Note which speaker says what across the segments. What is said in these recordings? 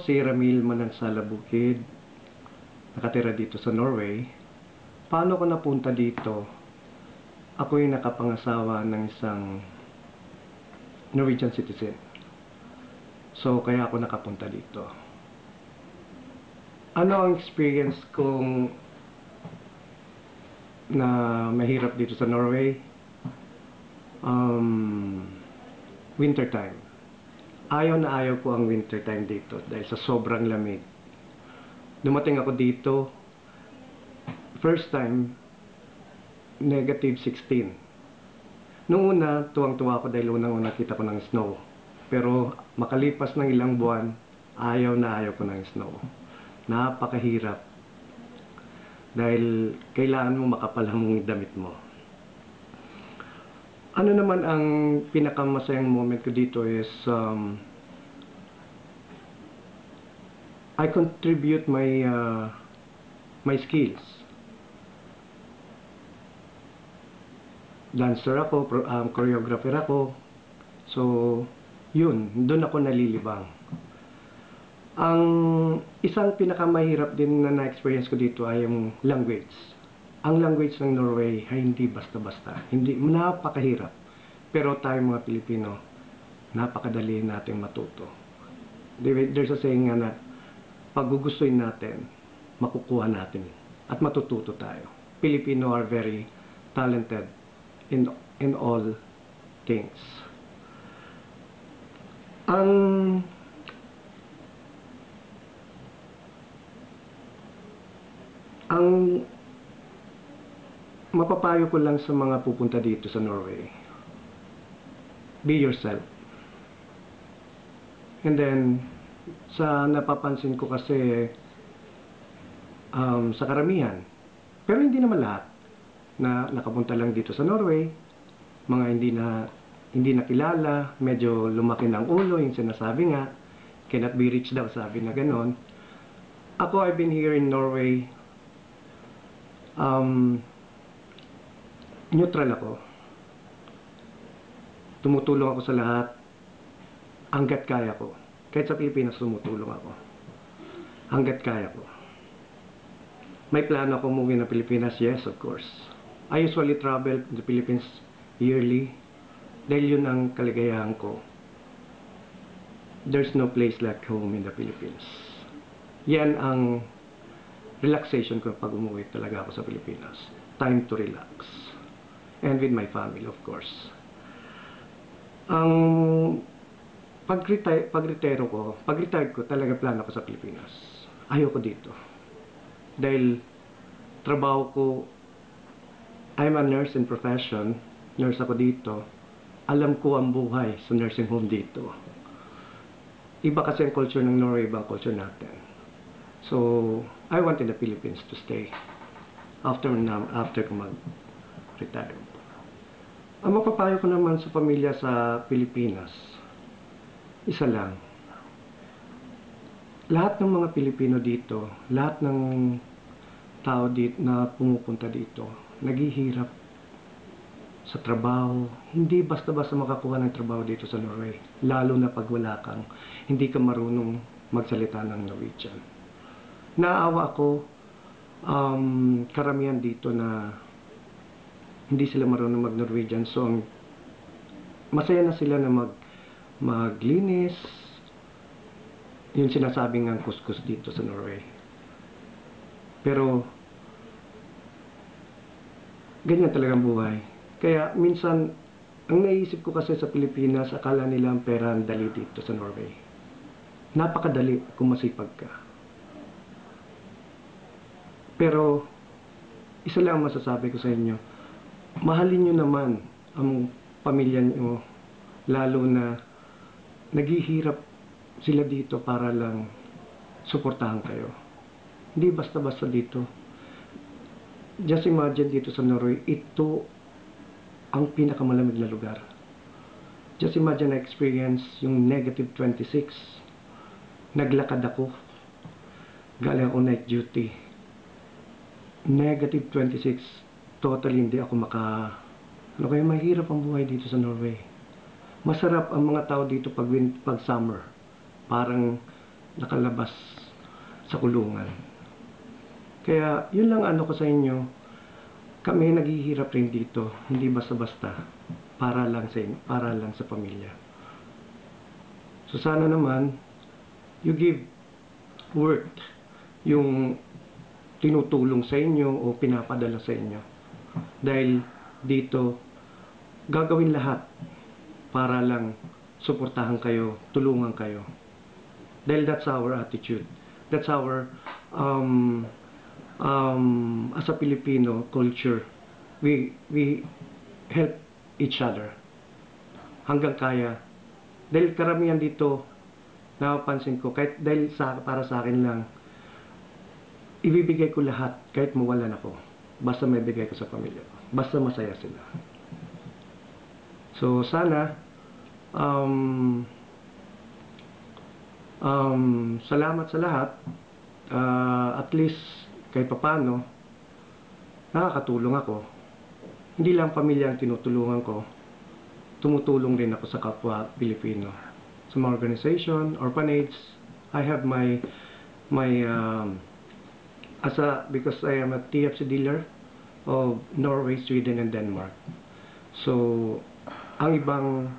Speaker 1: Si Ramil Manansala Bukid, nakatira dito sa Norway. Paano ko napunta dito? Ako yung nakapangasawa ng isang Norwegian citizen. So, kaya ako nakapunta dito. Ano ang experience kong na mahirap dito sa Norway? Winter time. Ayaw na ayaw ko ang winter time dito dahil sa sobrang lamig. Dumating ako dito, first time, -16. Noong una, tuwang-tuwa ako dahil unang-una kita ko ng snow. Pero makalipas ng ilang buwan, ayaw na ayaw ko ng snow. Napakahirap. Dahil kailangan mo makapal ang damit mo. Ano naman ang pinakamasayang moment ko dito is I contribute my skills. Dancer ako, choreographer ako. So, yun, doon ako nalilibang. Ang isang pinakamahirap din na na-experience ko dito ay yung language. Ang language ng Norway ay hindi basta-basta. Hindi, napakahirap. Pero tayo mga Pilipino, napakadali nating matuto. There's a saying nga na, pag gugustuhin natin, makukuha natin. At matututo tayo. Filipino are very talented in all things. Ang mapapayo ko lang sa mga pupunta dito sa Norway, be yourself. And then, sa napapansin ko kasi sa karamihan, pero hindi naman lahat, na nakapunta lang dito sa Norway, mga hindi nakilala, medyo lumaki ng ulo, yung sinasabi nga, cannot be rich daw, sabi na ganon. Ako, I've been here in Norway, neutral ako. Tumutulong ako sa lahat hanggat kaya ko. Kahit sa Pilipinas, tumutulong ako hanggat kaya ko. May plano ako umuwi ng Pilipinas? Yes, of course. I usually travel to the Philippines yearly dahil yun ang kaligayahan ko. There's no place like home in the Philippines. Yan ang relaxation ko pag umuwi talaga ako sa Pilipinas. Time to relax. And with my family, of course. Ang pag-retire ko, talaga plano ko sa Pilipinas. Ayoko dito. Dahil trabaho ko, I'm a nurse in profession, nurse ako dito. Alam ko ang buhay sa nursing home dito. Iba kasi ang culture ng Norway, ibang culture natin. So, I want in the Philippines to stay after ko mag-retire. Ang mapapayo ko naman sa pamilya sa Pilipinas, isa lang. Lahat ng mga Pilipino dito, lahat ng tao dito na pumupunta dito, naghihirap sa trabaho. Hindi basta-basta makakuha ng trabaho dito sa Norway. Lalo na pag wala kang, hindi ka marunong magsalita ng Norwegian. Naawa ako, karamihan dito na hindi sila marunong mag-Norwegian. So, masaya na sila na maglinis. Yung sinasabing ang kuskus dito sa Norway. Pero, ganyan talagang buhay. Kaya, minsan, ang naisip ko kasi sa Pilipinas, akala nila ang pera ang dali dito sa Norway. Napakadali kung masipag ka. Pero, isa lang ang masasabi ko sa inyo, mahalin nyo naman ang pamilya nyo, lalo na naghihirap sila dito para lang suportahan kayo. Hindi basta-basta dito. Just imagine dito sa Norway, ito ang pinakamalamig na lugar. Just imagine na experience yung -26. Naglakad ako. Galing ako night duty. -26. Totally hindi ako ano kaya mahirap ang buhay dito sa Norway. Masarap ang mga tao dito pag summer. Parang nakalabas sa kulungan. Kaya yun lang ano ko sa inyo, kami naghihirap rin dito, hindi basta-basta, para lang sa pamilya. So sana naman, you give worth yung tinutulong sa inyo o pinapadala sa inyo. Dahil dito, gagawin lahat para lang suportahan kayo, tulungan kayo. Dahil that's our attitude. That's our, as a Filipino culture, we help each other. Hanggang kaya. Dahil karamihan dito, napapansin ko, kahit dahil para sa akin lang, ibibigay ko lahat kahit mawalan ako. Basta may bigay ko sa pamilya ko. Basta masaya sila. So, sana, salamat sa lahat. At least, kahit papano, nakakatulong ako. Hindi lang pamilya ang tinutulungan ko. Tumutulong rin ako sa kapwa Pilipino. Sa mga organization, orphanage. I have because I am a TFC dealer of Norway, Sweden, and Denmark. So, ang ibang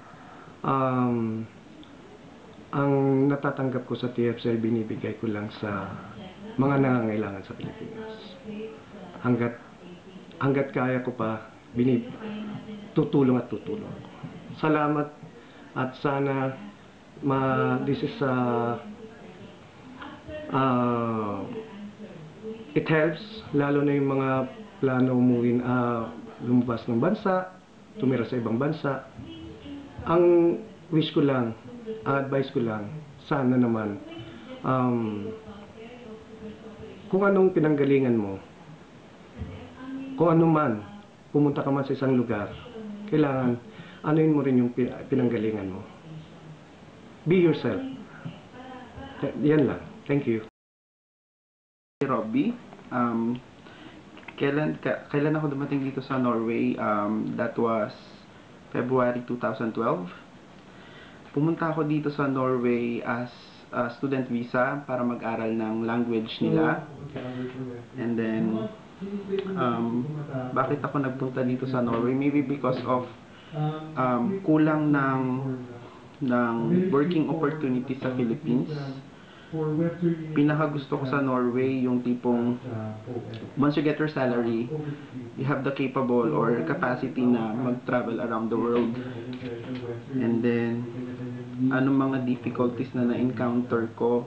Speaker 1: ang natatanggap ko sa TFC ay binibigay ko lang sa mga nangangailangan sa Pilipinas. Hanggat kaya ko pa, tutulong at tutulong ako. Salamat at sana this is it helps, lalo na yung mga plano lumabas ng bansa, tumira sa ibang bansa. Ang wish ko lang, advice ko lang, sana naman, kung anong pinanggalingan mo, kung ano man, pumunta ka man sa isang lugar, kailangan, anuin mo rin yung pinanggalingan mo. Be yourself. Yan lang. Thank you.
Speaker 2: Robbie, kailan ako dumating dito sa Norway? That was February 2012. Pumunta ako dito sa Norway as a student visa para mag-aral ng language nila. And then, bakit ako nagpunta dito sa Norway? Maybe because of kulang ng working opportunity sa Philippines. Pinaka gusto ko sa Norway yung tipong once you get your salary, you have the capable or capacity na mag-travel around the world. And then anong mga difficulties na na-encounter ko,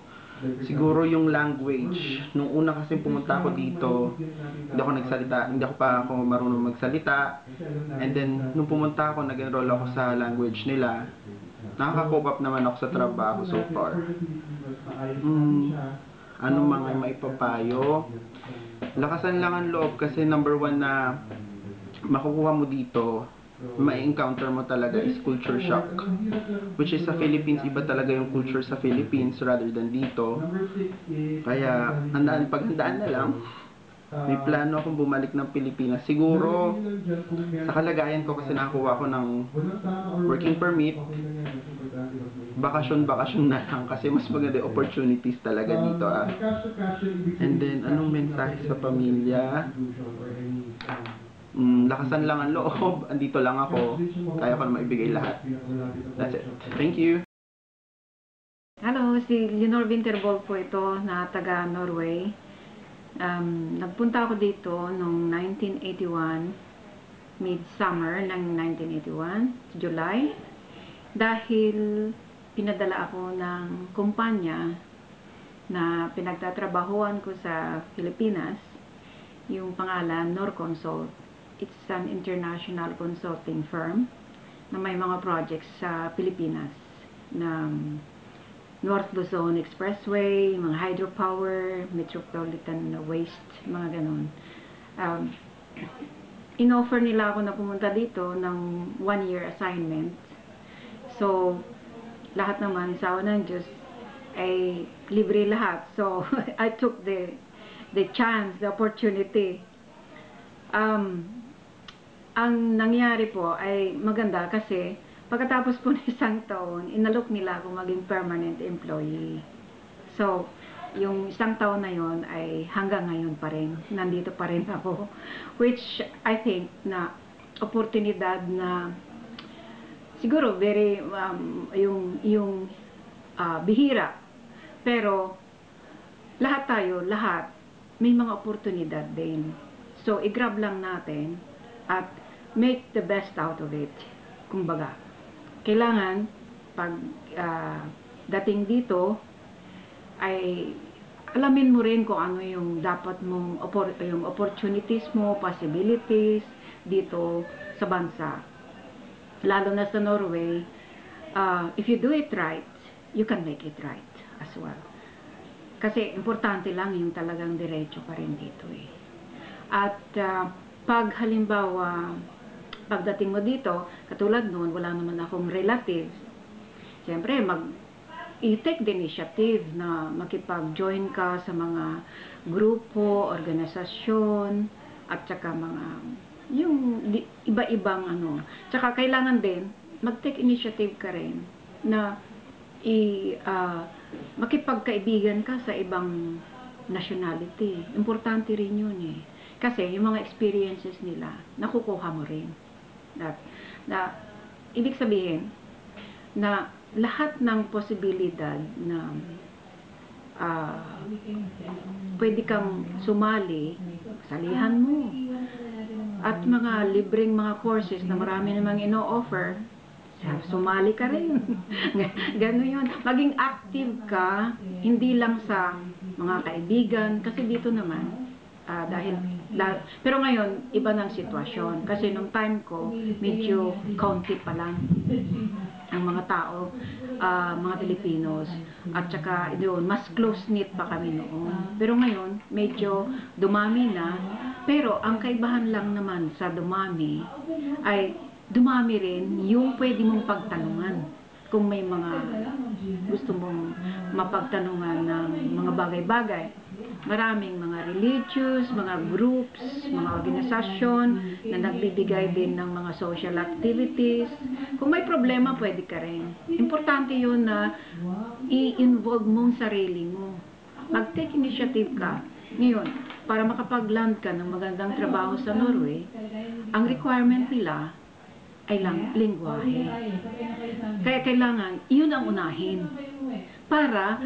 Speaker 2: siguro yung language. Nung una kasi pumunta ako dito, hindi pa ako marunong magsalita. And then nung pumunta ako, nag-enroll ako sa language nila. Nakaka-cope up naman ako sa trabaho so far. Ano mga maipapayo? Lakasan lang ang loob kasi number one na makukuha mo dito, ma-encounter mo talaga is culture shock. Which is sa Philippines, iba talaga yung culture sa Philippines rather than dito. Kaya, paghandaan na lang. May plano akong bumalik ng Pilipinas. Siguro, sa kalagayan ko kasi nakuha ko ng working permit, bakasyon na lang kasi mas maganda opportunities talaga dito And then, anong mensahe sa pamilya? Lakasan lang ang loob. Andito lang ako. Kaya ko na maibigay lahat. That's it. Thank you.
Speaker 3: Hello, si Leonor Winterbold po ito na taga Norway. Nagpunta ako dito noong 1981, mid-summer ng 1981, July, dahil pinadala ako ng kumpanya na pinagtatrabahuan ko sa Pilipinas, yung pangalan Norconsult. It's an international consulting firm na may mga projects sa Pilipinas na North Luzon Expressway, mga hydropower, metropolitan waste, mga ganun. In-offer nila ako na pumunta dito ng 1-year assignment. So, lahat naman sa ng Diyos ay libre lahat. So, I took the chance, the opportunity. Ang nangyari po ay maganda kasi pagkatapos po ng isang taon, inalok nila akong maging permanent employee. So, yung isang taon na yon ay hanggang ngayon pa rin, nandito pa rin ako, which I think na oportunidad na siguro very bihira, pero lahat may mga oportunidad din. So i-grab lang natin at make the best out of it. Kumbaga, kailangan pag dating dito ay alamin mo rin kung ano yung dapat mong yung opportunities mo, possibilities dito sa bansa. Lalo na sa Norway, if you do it right, you can make it right as well. Kasi importante lang yung talagang diretso pa rin dito eh. At pag halimbawa, pagdating mo dito, katulad noon, wala naman akong relatives. Siyempre, i-take the initiative na makipag-join ka sa mga grupo, organisasyon, at saka mga yung iba-ibang ano. Tsaka kailangan din mag-take initiative ka rin na makipagkaibigan ka sa ibang nationality. Importante rin yun eh. Kasi yung mga experiences nila, nakukuha mo rin. Ibig sabihin na lahat ng posibilidad na pwede kang sumali, salihan mo. At mga libreng mga courses na marami namang ino-offer, sumali ka rin. Gano'n yun. Maging active ka, hindi lang sa mga kaibigan, kasi dito naman, pero ngayon, iba ng sitwasyon. Kasi nung time ko, medyo kaunti pa lang ang mga tao, mga Filipinos, at saka doon, mas close-knit pa kami noon. Pero ngayon, medyo dumami na, pero ang kaibahan lang naman sa dumami, ay dumami rin yung pwede mong pagtanungan. Kung may mga gusto mong mapagtanungan ng mga bagay-bagay. Maraming mga religious, mga groups, mga organisasyon na nagbibigay din ng mga social activities. Kung may problema, pwede ka rin. Importante yun na i-involve mong sarili mo. Mag-take initiative ka. Ngayon, para makapag-land ka ng magandang trabaho sa Norway, ang requirement nila ay lingwahe. Kaya kailangan, yun ang unahin. Para,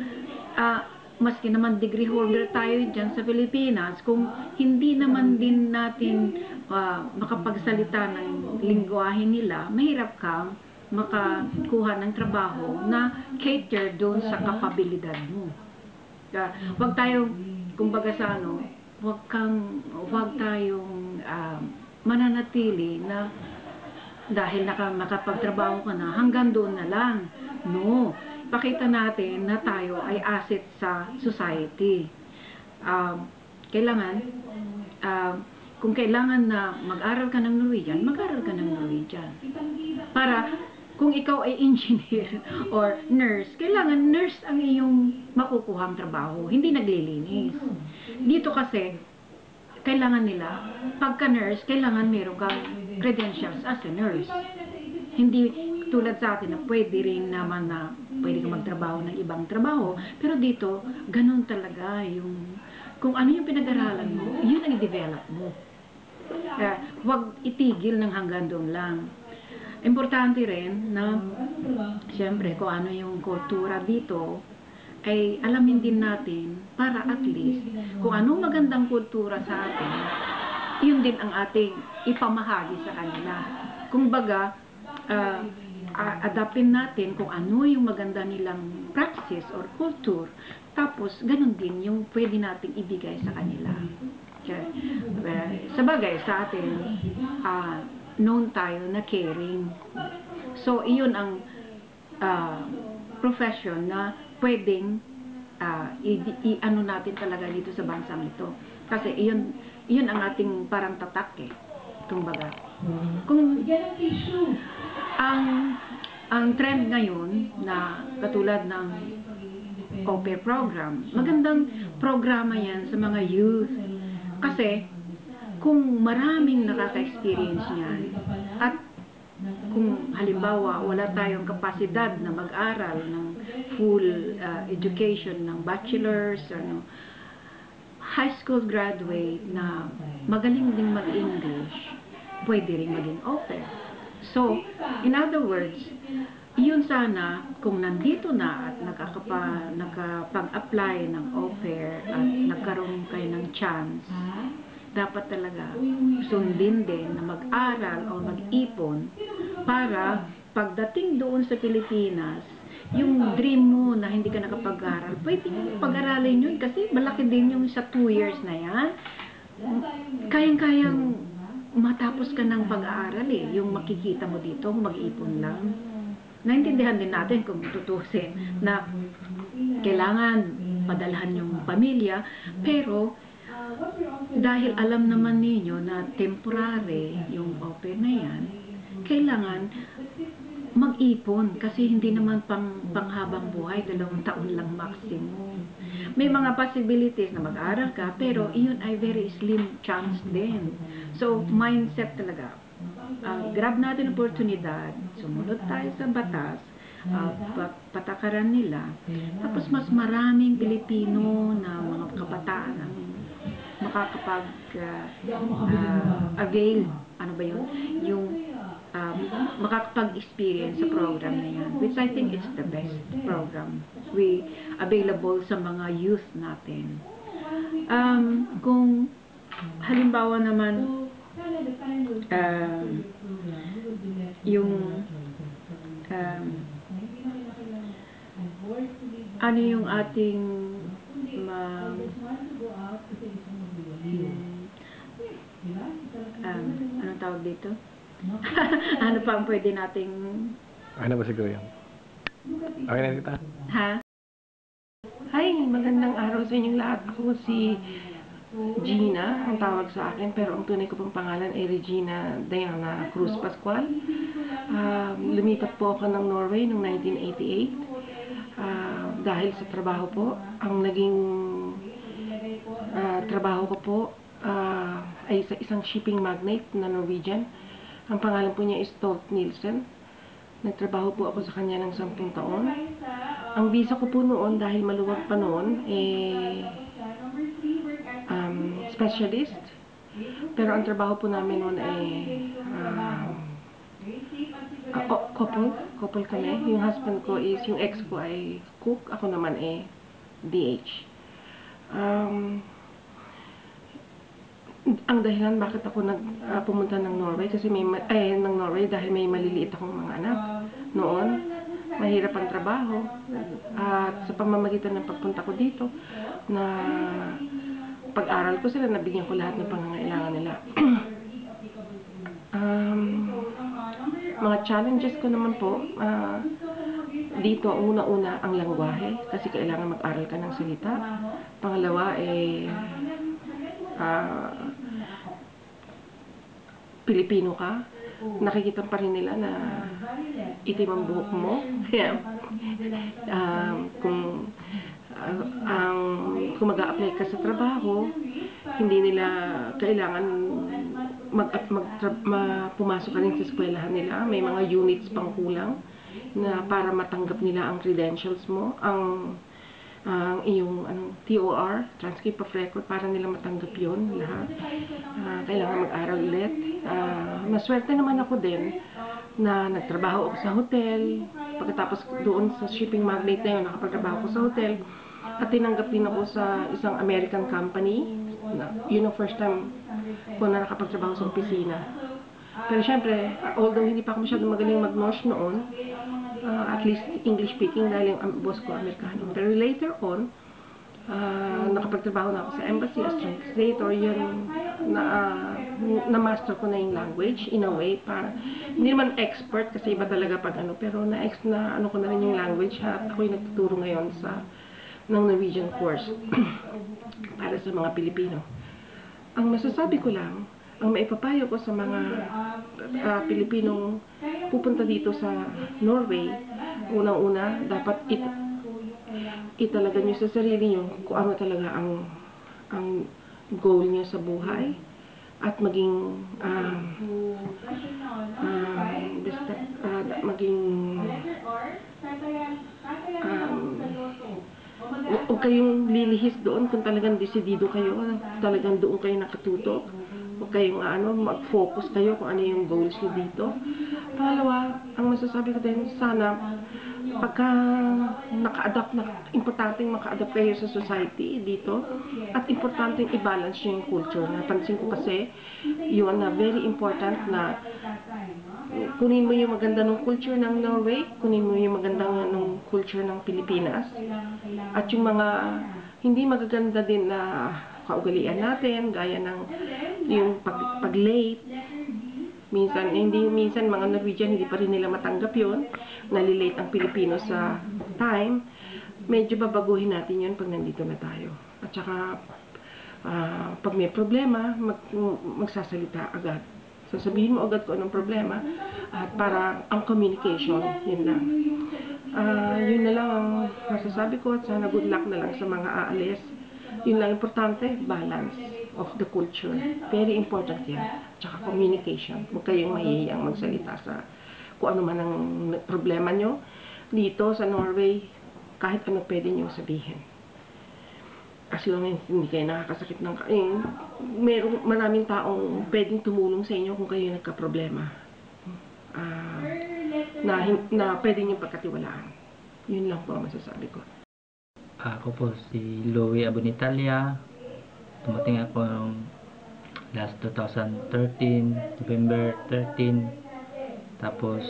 Speaker 3: maski naman degree holder tayo dyan sa Pilipinas, kung hindi naman din natin makapagsalita ng lingwahe nila, mahirap kang makakuha ng trabaho na cater doon sa kapabilidad mo. Huwag tayong, kumbaga sa ano, huwag tayong mananatili na dahil makapagtrabaho ka na, hanggang doon na lang. No. Pakita natin na tayo ay asset sa society. Kailangan, kung kailangan na mag-aral ka ng Norwegian, mag-aral ka ng Norwegian. Para, kung ikaw ay engineer or nurse, kailangan nurse ang iyong makukuhang trabaho, hindi naglilinis. Dito kasi, kailangan nila, pagka-nurse, kailangan meron kang credentials as a nurse. Hindi tulad sa atin na pwede rin naman na pwede kang magtrabaho ng ibang trabaho, pero dito, ganun talaga yung, kung ano yung pinag-aralan mo, yun ang i-develop mo. Huwag itigil ng hanggang doon lang. Importante rin na, siyempre, kung ano yung kultura dito, ay alamin din natin para at least kung anong magandang kultura sa atin, yun din ang ating ipamahagi sa kanila. Kung baga, adaptin natin kung ano yung maganda nilang practice or culture, tapos ganun din yung pwede nating ibigay sa kanila. Okay. Sa bagay, sa atin, known tayo na caring. So, iyon ang profession na pwedeng i-ano natin talaga dito sa bansang ito. Kasi iyon ang ating parang tatak eh. Kumbaga. Kung ang trend ngayon na katulad ng au pair program, magandang programa yan sa mga youth. Kasi kung maraming nakaka-experience niyan at kung halimbawa wala tayong kapasidad na mag-aral ng full education ng bachelor's, high school graduate na magaling din mag-English, pwede rin maging au pair. So, in other words, yun sana, kung nandito na at nakapag-apply ng au pair at nagkaroon kayo ng chance, dapat talaga sundin din na mag-aral o mag-ipon para pagdating doon sa Pilipinas, yung dream mo na hindi ka nakapag-aral, pwede mo pag-aralin yun kasi malaki din yung sa 2 years na yan. Kayang-kayang matapos ka ng pag-aaral yung makikita mo dito, mag-ipon lang. Naintindihan din natin kung tutusin na kailangan padalhan yung pamilya, pero dahil alam naman ninyo na temporary yung au pair na yan, kailangan mag-ipon kasi hindi naman panghabang buhay, 2 taon lang maximum. May mga possibilities na mag-aral ka, pero iyon ay very slim chance din. So, mindset talaga. Grab natin oportunidad, sumunod tayo sa batas, patakaran nila, tapos mas maraming Pilipino na mga kabataan ang makakapag-avail, yung makakapag-experience sa program na yan, which I think is the best program available sa mga youth natin. Kung halimbawa naman ano yung ating anong tawag dito? Ano pa ang pwede nating...
Speaker 1: Ano ba siguro yan? Okay na kita?
Speaker 3: Ha?
Speaker 4: Hi! Magandang araw sa inyong lahat. Ako si Gina, ang tawag sa akin, pero ang tunay ko pong pangalan ay Regina Diana Cruz Pascual. Lumipat po ako ng Norway noong 1988 dahil sa trabaho po. Ang naging trabaho ko po ay sa isang shipping magnate na Norwegian. Ang pangalan po niya is Stolt Nielsen. Nagtrabaho po ako sa kanya ng 10 taon. Ang visa ko po noon, dahil maluwag pa noon, specialist. Pero ang trabaho po namin noon ay couple kami. Yung husband ko is, yung ex ko ay cook, ako naman ay DH. Ang dahilan bakit ako pumunta ng Norway kasi ng Norway dahil may maliliit akong mga anak noon. Mahirap ang trabaho at sa pamamagitan ng pagpunta ko dito na pag-aral ko sila, nabigyan ko lahat ng pangangailangan nila. Mga challenges ko naman po dito, una-una ang langwahe kasi kailangan mag-aral ka ng salita. Pangalawa Pilipino ka, nakikita pa rin nila na itim ang buhok mo. Kung mag-a-apply ka sa trabaho, hindi nila kailangan pumasok ka rin sa eskwelahan nila. May mga units pang kulang na para matanggap nila ang credentials mo, ang iyong TOR, transcript of record, para nila matanggap yon lahat. Kailangan mag-aral ulit. Maswerte naman ako din na nagtrabaho ako sa hotel. Pagkatapos doon sa shipping magnate na yun, nakapagtrabaho ako sa hotel. At tinanggap din ako sa isang American company. Yun ang first time ko na nakapagtrabaho sa opisina. Pero syempre, although hindi pa ako masyadong magaling mag-Norse noon, at least English speaking dahil yung boss ko Amerikano. Pero later on, nakapagtrabaho na ako sa embassy as translator. Yun, na-master ko na yung language in a way. Hindi naman expert kasi iba talaga pag pero na ko na rin yung language at ako yung nagtuturo ngayon ng Norwegian course para sa mga Pilipino. Ang masasabi ko lang, ang maipapayo ko sa mga Pilipinong pupunta dito sa Norway, unang-una, dapat italaga nyo sa sarili nyo kung ano talaga ang goal nyo sa buhay. at maging maging huwag kayong lilihis doon kung talagang desidido kayo, talagang doon kayo nakatutok. Huwag kayong mag-focus kayo kung ano yung goals nyo dito. Pangalawa, ang masasabi ko din, sana pagka naka-adapt na, importanteng maka-adapt kayo sa society dito, at importanteng i-balance nyo yung culture. Napansin ko kasi, yun na very important na kunin mo yung maganda ng culture ng Norway, kunin mo yung maganda ng culture ng Pilipinas, at yung mga hindi magaganda din na kaugalian natin, gaya ng yung pag-late. Minsan mga Norwegian hindi pa rin nila matanggap yun, nalilate ang Pilipino sa time. Medyo babaguhin natin yun pag nandito na tayo. At saka pag may problema, magsasalita agad. Sasabihin mo agad kung anong problema, at para ang communication, yun lang. Yun na lang ang masasabi ko, at sana good luck na lang sa mga aalis. Yun lang importante, balance of the culture. Very important yan. Tsaka communication. Huwag kayong mahihiyang magsalita sa kung ano man ang problema nyo. Dito sa Norway, kahit ano pwede nyo sabihin. As long as hindi kayo nakakasakit ng maraming taong pwedeng tumulong sa inyo kung kayo nagka-problema. Na pwede nyo pagkatiwalaan. Yun lang po ang masasabi ko.
Speaker 5: Ako po si Louie Abonitalia. Tumating ako noong last 2013, November 13. Tapos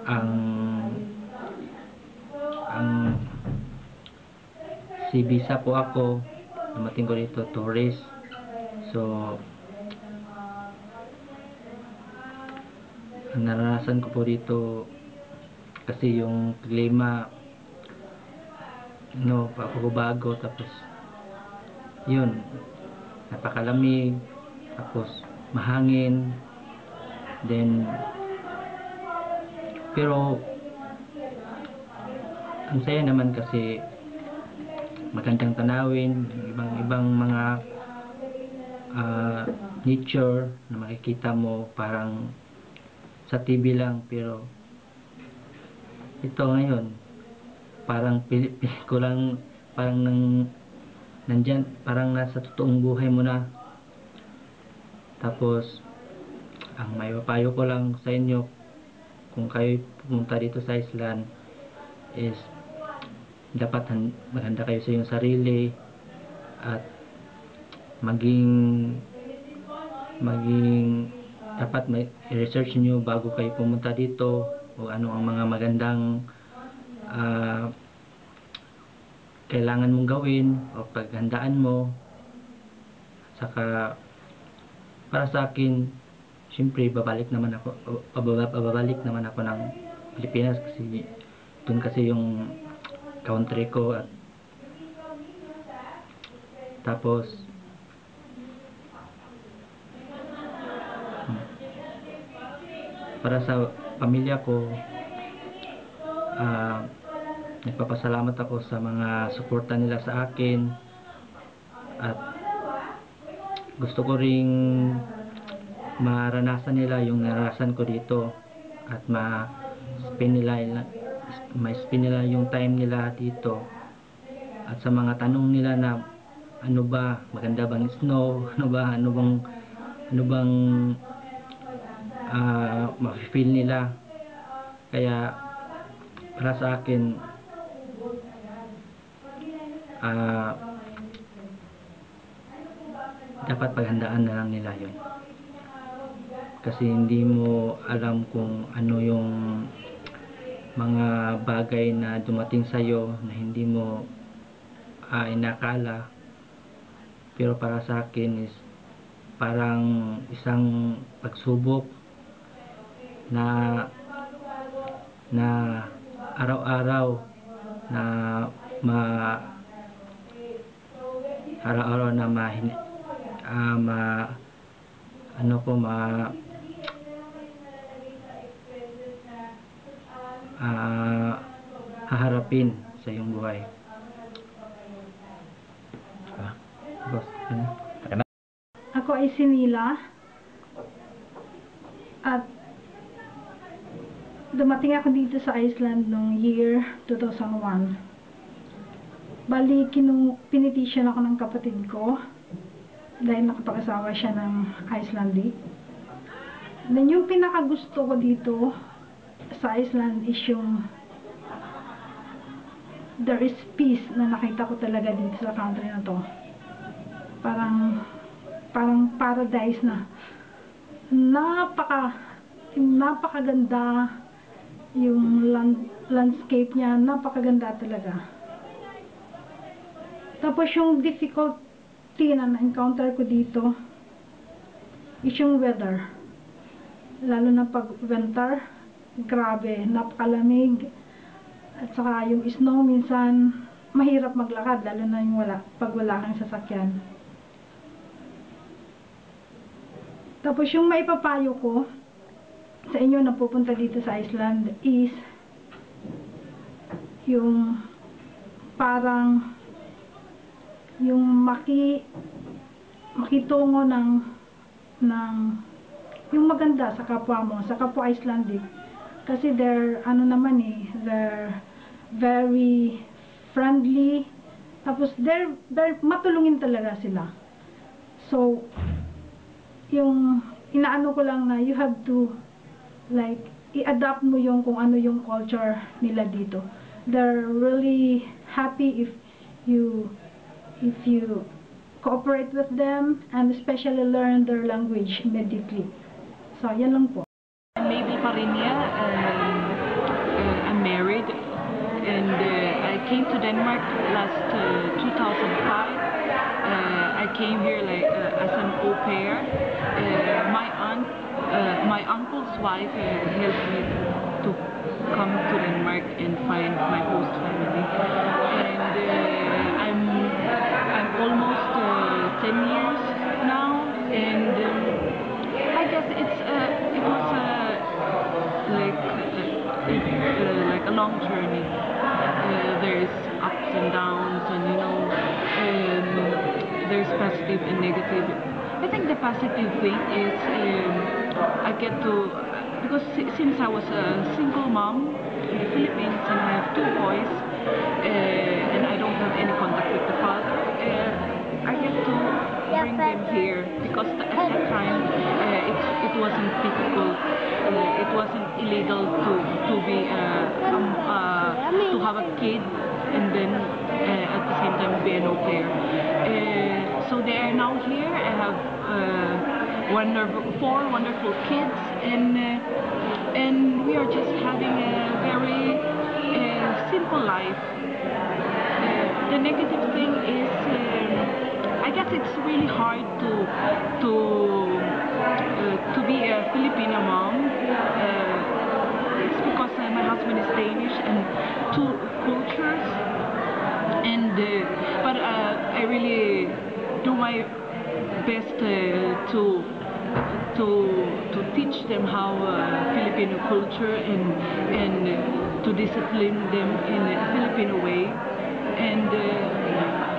Speaker 5: ang si visa po ako, dumating ko dito tourist. So ang naranasan ko po dito kasi yung klima bago, tapos yun, napakalamig, tapos mahangin, then pero ang saya naman kasi magandang tanawin, ibang mga nature na makikita mo parang sa TV lang, pero ito ngayon parang pelikulang, parang nandyan, parang nasa totoong buhay mo na. Tapos ang may papayo ko lang sa inyo kung kayo pumunta dito sa Iceland is dapat maganda kayo sa iyong sarili, at maging dapat i-research nyo bago kayo pumunta dito o ano ang mga magandang kailangan mong gawin o paghandaan mo. Saka para sa akin, syempre babalik naman ako ng Pilipinas kasi dun kasi yung country ko, at tapos para sa pamilya ko, nagpapasalamat ako sa mga suporta nila sa akin, at gusto ko ring maranasan nila yung naranasan ko dito, at ma-spend nila yung time nila dito. At sa mga tanong nila na ano ba, maganda bang snow, ano bang ma-feel nila, kaya para sa akin dapat paghandaan na lang nila yun, kasi hindi mo alam kung ano yung mga bagay na dumating sa'yo na hindi mo inakala. Pero para sa akin is parang isang pagsubok na araw-araw na araw-araw na haharapin sa iyong buhay. Boss,
Speaker 6: Ako ay si Nila at dumating ako dito sa Iceland noong year 2001. Bali, pinitisyon ako ng kapatid ko dahil nakapag-asawa siya ng Icelandic. Then yung pinakagusto ko dito sa Iceland is yung there is peace na nakita ko talaga dito sa country na to. Parang paradise na. Napakaganda yung landscape niya, napakaganda talaga. Tapos yung difficulty na na-encounter ko dito is yung weather. Lalo na pag winter, grabe, napakalamig. At saka yung snow minsan mahirap maglakad, lalo na yung pag wala kang sasakyan. Tapos yung maipapayo ko sa inyo na pupunta dito sa Iceland is yung parang yung makitungo ng yung maganda sa kapwa mo, sa kapwa Icelandic. Kasi they're very friendly. Tapos they're matulungin talaga sila. So yung inaano ko lang na you have to like i-adapt mo yung kung ano yung culture nila dito. They're really happy if you cooperate with them and especially learn their language immediately. So yan lang po.
Speaker 7: Mabel Parinia. I'm married and I came to Denmark last 2005. I came here as an au pair. My uncle's wife helped me to come to Denmark and find my host family. And I'm almost 10 years now, and I guess it was like a long journey. There's ups and downs, and there's positive and negative. I think the positive thing is I get to, because since I was a single mom in the Philippines and I have 2 boys and I don't have any contact with the father, I get to bring them here because at that time it wasn't difficult, it wasn't illegal to have a kid and then at the same time be an au pair. So they are now here. I have 4 wonderful kids, and we are just having a very simple life. The negative thing is, I guess it's really hard to be a Filipino mom. It's because my husband is Danish and 2 cultures, and but I really do my best to teach them how Filipino culture and to discipline them in a Filipino way. And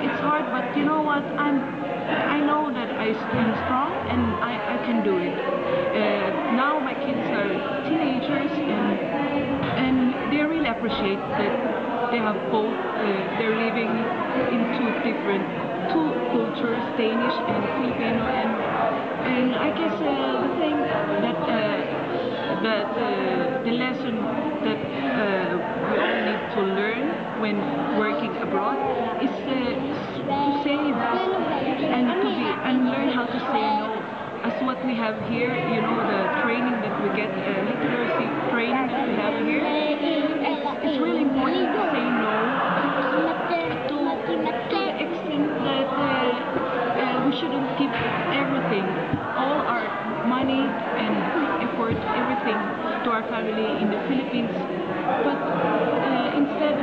Speaker 7: it's hard, but you know what? I know that I'm strong and I can do it. Now my kids are teenagers and they really appreciate that they have both. They're living in 2 cultures, Danish and Filipino, and I guess the thing that the lesson that we all need to learn when working abroad is to save and learn how to say no. As what we have here, the training that we get, literacy training that we have here, it's really important to say no to the extent that we shouldn't give everything, all our money and effort, everything to our family in the Philippines, but instead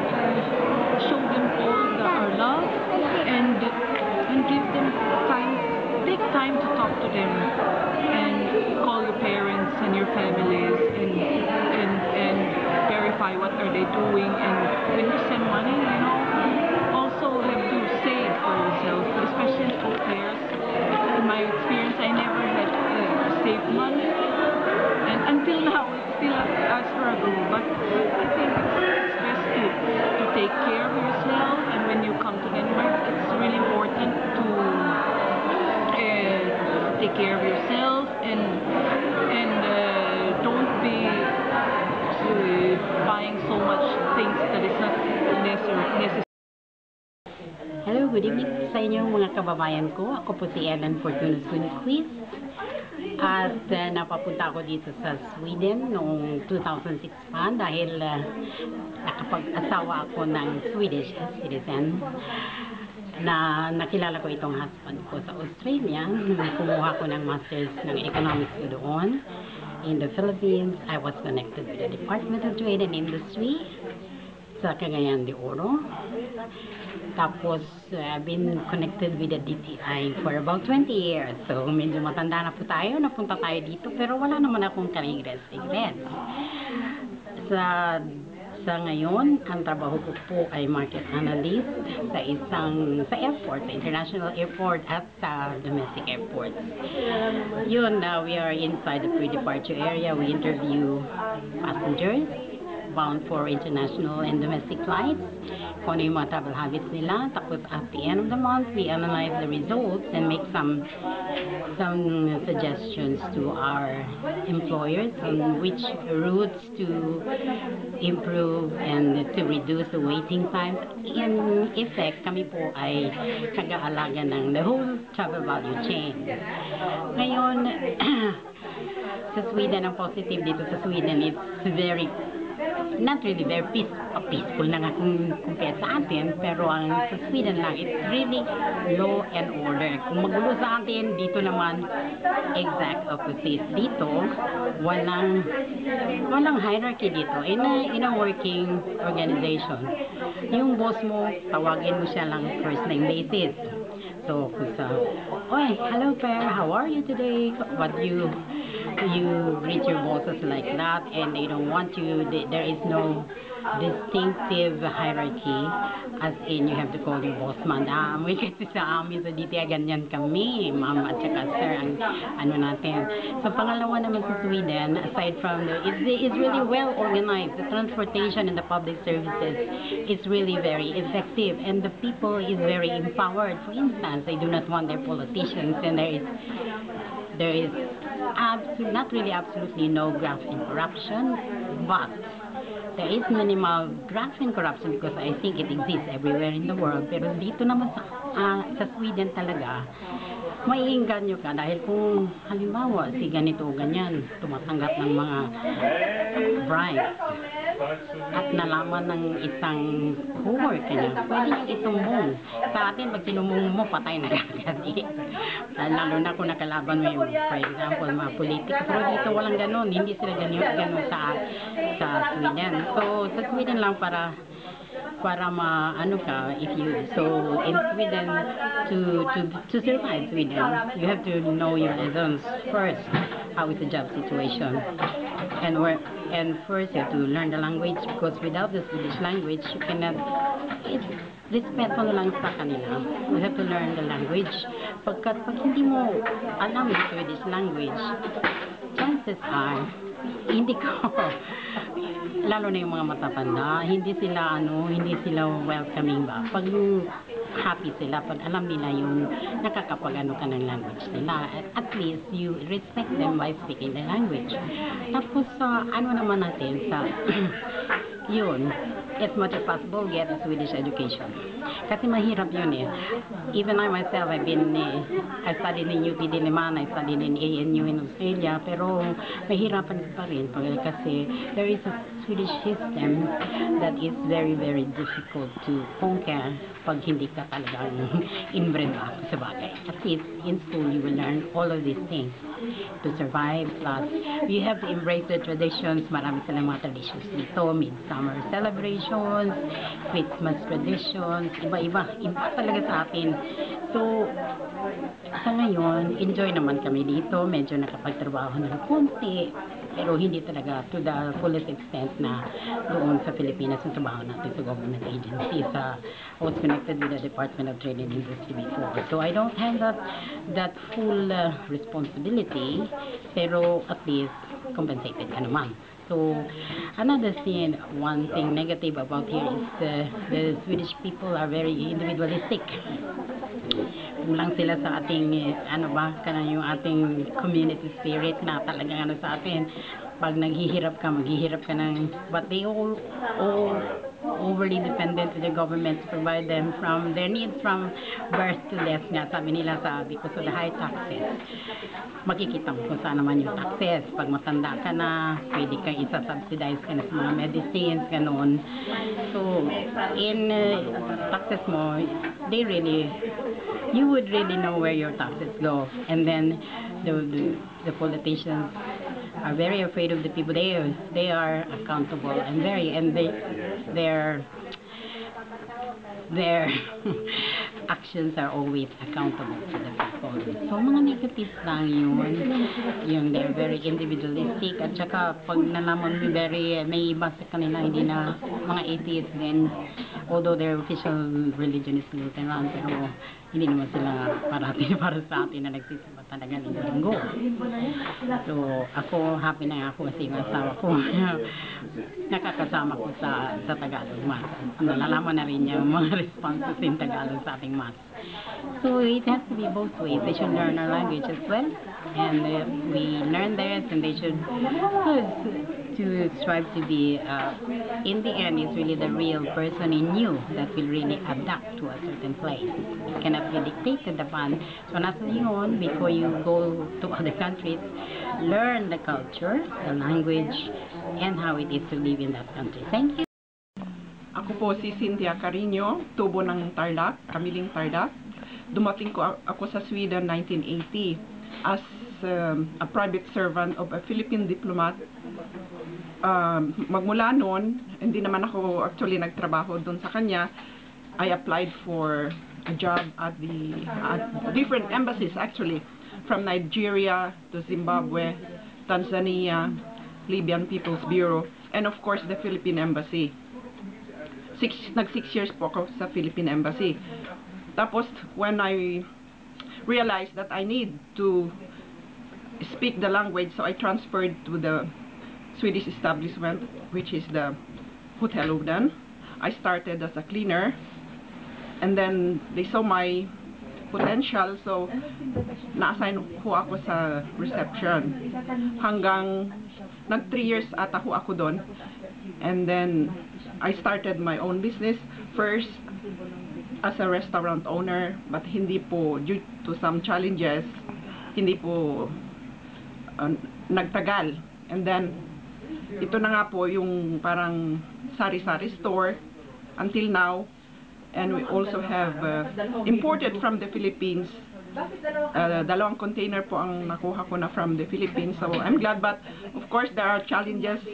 Speaker 7: show them all our love and give them time, take time to talk to them and call your parents and your families and verify what are they doing, and when you send money, also have to save for yourself, especially
Speaker 8: good evening sa inyong mga kababayan ko. Ako po si Ellen Fortuna's Quiz. At napapunta ako dito sa Sweden noong 2006 pa dahil nakapag-asawa ako ng Swedish citizen na nakilala ko itong husband ko sa Australia. Kumuha ko ng Masters ng Economics ko doon. In the Philippines, I was connected with the Department of Trade and Industry sa Cagayan de Oro. Tapos, I've been connected with the DTI for about 20 years. So, medyo matanda na po tayo. Napunta tayo dito. Pero wala naman akong career experience. Sa ngayon, ang trabaho ko po ay market analyst sa airport, sa international airport at sa domestic airports. Yun, we are inside the pre-departure area. We interview passengers bound for international and domestic flights, kung ano yung mga travel habits nila. Tapos at the end of the month, we analyze the results and make some suggestions to our employers on which routes to improve and to reduce the waiting times. In effect, kami po ay nag-aalaga ng the whole travel value chain. Ngayon, sa Sweden, ang positive dito sa Sweden, it's very not really very peaceful na nga kung compare sa atin, pero ang sa Sweden lang, it's really law and order. Kung magulo sa atin, dito naman exact opposite. Dito, walang hierarchy dito. In a working organization, yung boss mo, tawagin mo siya lang first name basis. So, kung oy, hello Per, how are you today? What you greet your bosses like that, and they don't want you, there is no distinctive hierarchy, as in you have to call your boss madam. We kasi sa amin sa DTI ganyan kami, ma'am at saka sir ang ano natin. So pangalawa naman sa Sweden, aside from it's really well organized. The transportation and the public services is really very effective, and the people is very empowered. For instance, they do not want their politicians, and there is not really absolutely no graft and corruption, but there is minimal graft and corruption because I think it exists everywhere in the world. Pero dito naman sa Sweden talaga, maiinganyo ka dahil kung halimbawa si ganito o ganyan tumatanggap ng mga bribes at nalaman ng isang co-worker niya, pwede niyang itumbong. Sa atin, pag sinumbong mo, patay na agad. Lalo na kung nakalaban mo yung, for example, mga politiko. Pero dito walang ganun. Hindi sila ganun sa Sweden. So, sa Sweden lang para maano ka, in Sweden, to survive Sweden, you have to know your reasons first. How is the job situation? And first you have to learn the language, because without the Swedish language, you cannot, respeto na lang sa kanila. You have to learn the language. Pag hindi mo alam yung Swedish language, chances are, hindi ko, lalo na yung mga matatanda, hindi sila welcoming ba. Pag happy sila, pag alam nila yung nakakapagano ka ng language nila, at least you respect them by speaking the language. Tapos ano naman natin sa yun, as much as possible, get a Swedish education. Kasi mahirap yun eh. Even I myself, I studied in UP Diliman, I studied in ANU in Australia, pero mahirapan pa rin kasi there is a Swedish system that is very, very difficult to conquer pag hindi ka talagang inbred sa bagay. At least in school, you will learn all of these things to survive. Plus, you have to embrace the traditions. Marami silang mga traditions dito. Midsummer celebrations, Christmas traditions, iba talaga sa atin. So, sa ngayon, enjoy naman kami dito. Medyo nakapagtrabaho ng konti, pero hindi talaga to the fullest extent na doon sa Pilipinas yung trabaho natin sa government agency. I was connected with the Department of Trade and Industry before. So I don't have that full responsibility, pero at least compensated ka naman. So another thing, one thing negative about here is the Swedish people are very individualistic. Kung lang sila sa ating yung ating community spirit na talagang sa atin, pag maghihirap ka ng, but they all overly dependent to the government to provide them from their needs from birth to death nga, sabi nila because of the high taxes. Makikita mo kung saan naman yung taxes. Pag matanda ka na, pwede kang isa-subsidize ka na sa mga medicines, ganoon. So, in taxes mo, you would really know where your taxes go. And then, the politicians are very afraid of the people. They are accountable and their actions are always accountable to the people. So, mga negatives lang yun. Yung they're very individualistic. At saka, pag nalaman mo may iba sa kanila, hindi na mga atheists din. Although their official religion is Lutheran, pero hindi naman sila parati para sa atin na nagsisimba talaga ng linggo. So, ako, happy na ako kasi yung asawa ko nakakasama ko sa Tagalog Mass. Nalalaman na rin niya yung mga responses in Tagalog sa ating Mass. So, it has to be both ways. They should learn our language as well, and we learn theirs, and they should to strive to be, in the end, it's really the real person in you that will really adapt to a certain place. It cannot be dictated upon. So, nasa yun, before you go to other countries, learn the culture, the language, and how it is to live in that country. Thank you.
Speaker 9: Ako po si Cynthia Carino, tubo ng Tarlac, Kamiling Tarlac. Dumating ako sa Sweden 1980 as a private servant of a Philippine diplomat. Magmula noon, hindi naman ako actually nagtrabaho doon sa kanya. I applied for a job at different embassies actually, from Nigeria to Zimbabwe, Tanzania, Libyan People's Bureau, and of course the Philippine Embassy. 6 years po ako sa Philippine Embassy. Tapos, when I realized that I need to speak the language, so I transferred to the Swedish establishment, which is the Hotel Oden. I started as a cleaner, and then they saw my potential, so na-assign ho ako sa reception. Hanggang nag 3 years ata ho ako doon. And then, I started my own business, first as a restaurant owner, but hindi po, due to some challenges, hindi po nagtagal. And then, ito na nga po yung parang sari-sari store until now. And we also have imported from the Philippines. 2 container po ang nakuha ko na from the Philippines. So, I'm glad, but of course, there are challenges,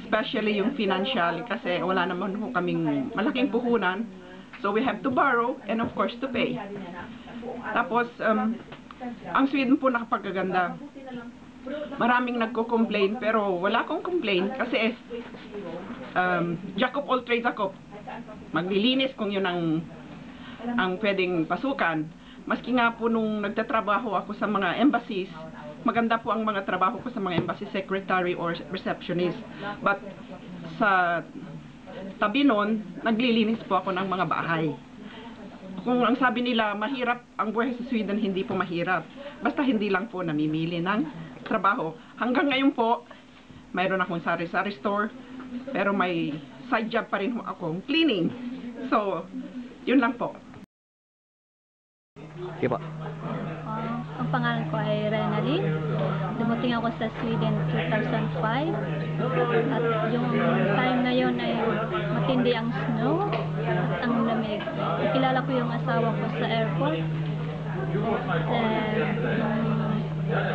Speaker 9: especially yung financial, kasi wala naman ho kaming malaking puhunan. So, we have to borrow and of course to pay. Tapos, ang Sweden po nakapagaganda. Maraming nagko-complain, pero wala akong complain kasi jack of all trades ako. Maglilinis kung yun ang pwedeng pasukan. Maski nga po nung nagtatrabaho ako sa mga embassies, maganda po ang mga trabaho ko sa mga embassy secretary or receptionist. But sa tabi nun, naglilinis po ako ng mga bahay. Kung ang sabi nila, mahirap ang buhay sa Sweden, hindi po mahirap. Basta hindi lang po namimili ng trabaho. Hanggang ngayon po, mayroon akong sari-sari store, pero may side job pa rin akong cleaning. So, yun lang po.
Speaker 10: Okay po.
Speaker 11: Ang pangalan ko ay Renalyn. Dumating ako sa Sweden 2005. At yung time na yon ay matindi ang snow at ang lamig. Kilala ko yung asawa ko sa airport.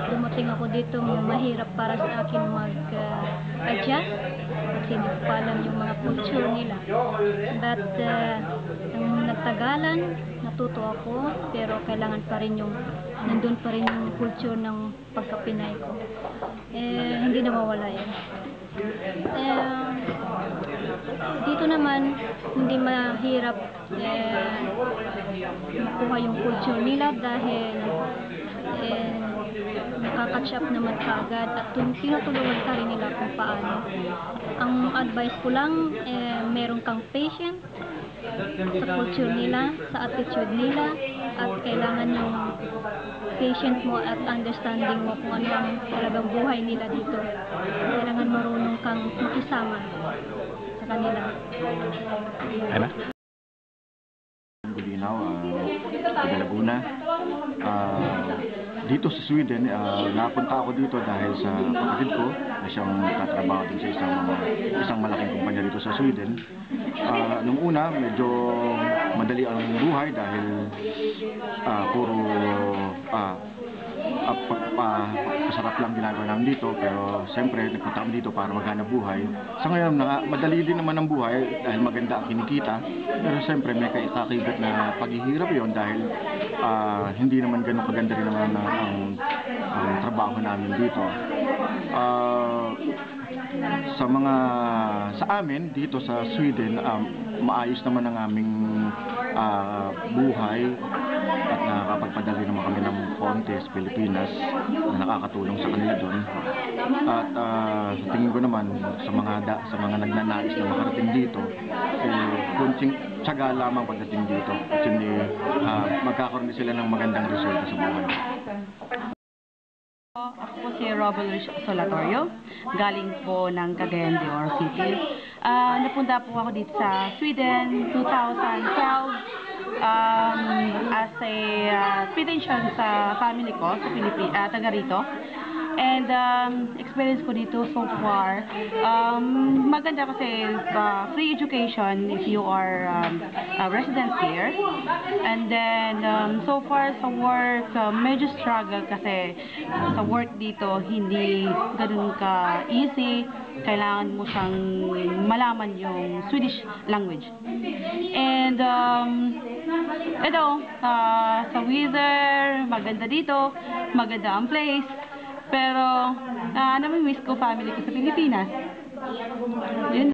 Speaker 11: Dumating ako dito, mahirap para sa akin mag-adjust kasi hindi ko alam yung mga culture nila. But nang nagtagalan, natuto ako, pero kailangan pa rin nandun pa rin yung culture ng pagka-Pinay ko. Hindi na mawala yan. Dito naman, hindi mahirap makuha yung culture nila dahil nakaka-catch up naman kaagad at tinutulungan ka rin nila kung paano. Ang advice ko lang, meron kang patience sa culture nila, sa attitude nila, at kailangan yung patient mo at understanding mo kung ano ang talagang buhay nila dito. Kailangan marunong kang makisama sa kanila.
Speaker 10: Gulinaw, taga Laguna. Dito sa Sweden, napunta ako dito dahil sa kapatid ko na siyang nagtatrabaho din sa isang malaking kumpanya dito sa Sweden. Nung una, medyo madali ang buhay dahil puro pasarap lang ginagawa namin dito, pero siyempre nagpunta kami dito para maghanap buhay. Sa ngayon, madali din naman ang buhay dahil maganda ang kinikita, pero siyempre may kakakibat na paghihirap yon dahil hindi naman ganun kaganda rin naman ang trabaho namin dito. Sa amin dito sa Sweden, maayos naman ang aming buhay at nakakapagpadali naman kami ng konti sa Pilipinas na nakakatulong sa kanila doon. At sa tingin ko naman sa mga nagnanais na makarating dito, kunting tiyaga lamang pagdating dito at magkakaroon din sila ng magandang resulta sa buhay.
Speaker 12: Ako po si Robel Solatorio, galing po ng Cagayan de Oro City. Napunta po ako dito sa Sweden 2012 as a petition sa family ko sa taga rito. And experience ko dito so far, maganda kasi free education if you are a resident here. And then so far sa work, medyo struggle kasi sa work dito hindi ganun ka easy. Kailangan mo siyang malaman yung Swedish language. And ito, sa weather, maganda dito, maganda ang place. Pero, namimiss ko family ko sa Pilipinas. Yun.